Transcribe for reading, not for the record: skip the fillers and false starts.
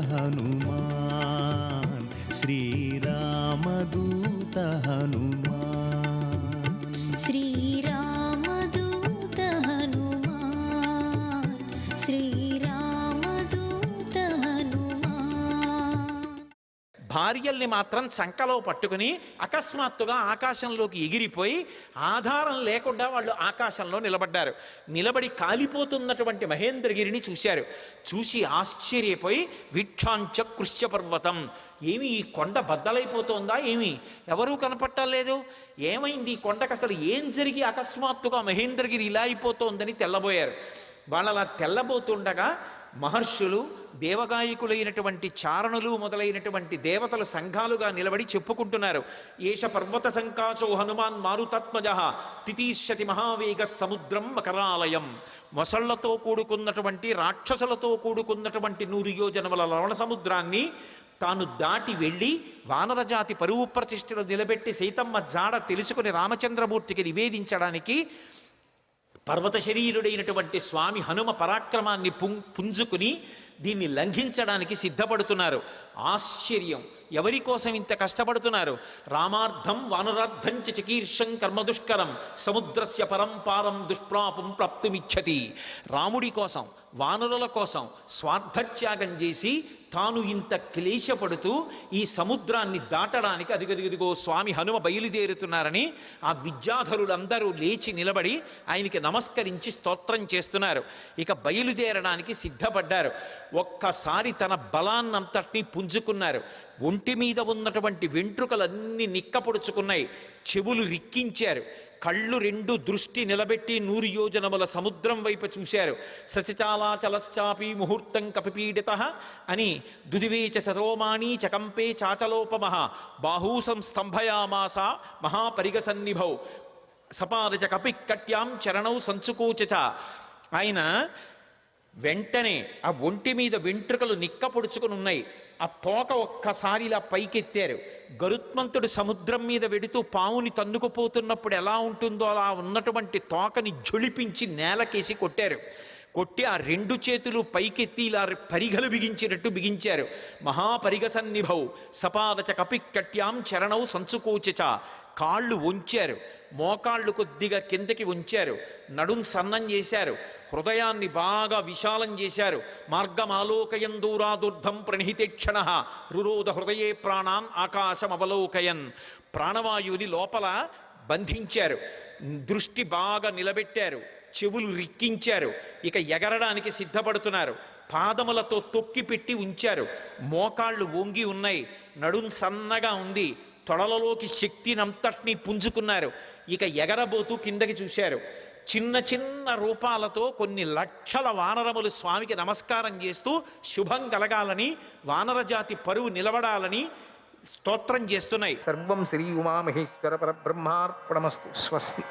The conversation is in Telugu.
హనుమాన్ శ్రీరామదూత హనుమాన్ శ్రీరామదూత హనుమాన్ శ్రీరామదూత హనుమాన్. భార్యల్ని మాత్రం చంకలో పట్టుకుని అకస్మాత్తుగా ఆకాశంలోకి ఎగిరిపోయి ఆధారం లేకుండా వాళ్ళు ఆకాశంలో నిలబడ్డారు. నిలబడి కాలిపోతున్నటువంటి మహేంద్రగిరిని చూశారు. చూసి ఆశ్చర్యపోయి వీక్షాంచ కృష్య పర్వతం, ఏమి ఈ కొండ బద్దలైపోతోందా, ఏమి ఎవరూ కనపట్టలేదు, ఏమైంది ఈ కొండకు, అసలు ఏం జరిగి అకస్మాత్తుగా మహేంద్రగిరి ఇలా అయిపోతోందని తెల్లబోయారు. వాళ్ళు అలా తెల్లబోతుండగా మహర్షులు, దేవగాయకులైనటువంటి చారణులు మొదలైనటువంటి దేవతలు సంఘాలుగా నిలబడి చెప్పుకుంటున్నారు. ఏష పర్వత సంకాశో హనుమాన్ మారుతాత్మజ తితీర్షతి మహావేగ సముద్రం మకరాలయం. మొసళ్లతో కూడుకున్నటువంటి రాక్షసులతో కూడుకున్నటువంటి 100 యోజనముల లవణ సముద్రాన్ని తాను దాటి వెళ్ళి వానరజాతి పరువు ప్రతిష్టలు నిలబెట్టి సీతమ్మ జాడ తెలుసుకుని రామచంద్రమూర్తికి నివేదించడానికి పర్వత శరీరుడైనటువంటి స్వామి హనుమ పరాక్రమాన్ని పుంజుకుని దీన్ని లంఘించడానికి సిద్ధపడుతున్నారు. ఆశ్చర్యం, ఎవరి కోసం ఇంత కష్టపడుతున్నారు? రామార్థం వానరార్థం చ చికీర్షం కర్మదుష్కరం సముద్రస్య పరంపారం దుష్ప్రాపం ప్రాప్తుమిచ్చతి. రాముడి కోసం, వానరుల కోసం స్వార్థత్యాగం చేసి తాను ఇంత క్లేశపడుతూ ఈ సముద్రాన్ని దాటడానికి అదిగదిగదిగో స్వామి హనుమ బయలుదేరుతున్నారని ఆ విద్యాధరులందరూ లేచి నిలబడి ఆయనకి నమస్కరించి స్తోత్రం చేస్తున్నారు. ఇక బయలుదేరడానికి సిద్ధపడ్డారు. ఒక్కసారి తన బలాన్నంతటినీ పుంజుకున్నారు. ఒంటి మీద ఉన్నటువంటి వెంట్రుకలన్నీ నిక్కపొడుచుకున్నాయి. చెవులు రిక్కించారు. కళ్ళు 2 దృష్టి నిలబెట్టి 100 యోజనముల సముద్రం వైపు చూశారు. సచచాలాచలశ్చాపి ముహూర్తం కపిపీడిత అని దుదివేచ సరోమాణీ చకంపే చాచలోపమః బాహూ సంస్తంభయామాస మహాపరిగసన్నిభౌ సపారచ కపిక్కట్యాం చరణౌ సంచుకోచ. ఆయన వెంటనే ఆ ఒంటి మీద వెంట్రుకలు నిక్కపొడుచుకుని ఉన్నాయి. ఆ తోక ఒక్కసారి ఇలా పైకెత్తారు. గరుత్మంతుడు సముద్రం మీద వెడుతూ పావుని తన్నుకుపోతున్నప్పుడు ఎలా ఉంటుందో అలా ఉన్నటువంటి తోకని జొలిపించి నేలకేసి కొట్టారు. కొట్టి ఆ 2 చేతులు పైకెత్తి ఇలా పరిగలు బిగించినట్టు బిగించారు. మహాపరిగసన్నిభౌ సపాదచ కపిక్కట్యాం చరణౌ సంచుకోచ. కాళ్ళు వంచారు, మోకాళ్ళు కొద్దిగా కిందకి ఉంచారు, నడుం సన్నం చేశారు, హృదయాన్ని బాగా విశాలం చేశారు. మార్గమాలోకయన్ దూరాదుర్ధం ప్రణిహితేక్షణ రురోధ హృదయే ప్రాణాన్ ఆకాశమవలోకయన్. ప్రాణవాయువుని లోపల బంధించారు, దృష్టి బాగా నిలబెట్టారు, చెవులు రిక్కించారు. ఇక ఎగరడానికి సిద్ధపడుతున్నారు. పాదములతో తొక్కిపెట్టి ఉంచారు. మోకాళ్ళు వంగి ఉన్నాయి, నడుం సన్నగా ఉంది, తొడలలోకి శక్తినంతటినీ పుంజుకున్నారు. ఇక ఎగరబోతూ కిందకి చూశారు. చిన్న చిన్న రూపాలతో కొన్ని లక్షల వానరములు స్వామికి నమస్కారం చేస్తూ శుభం కలగాలని, వానరజాతి పరువు నిలబడాలని స్తోత్రం చేస్తున్నాయి. సర్వం శ్రీ ఉమామహేశ్వర పరబ్రహ్మార్పణమస్తు. స్వస్తి.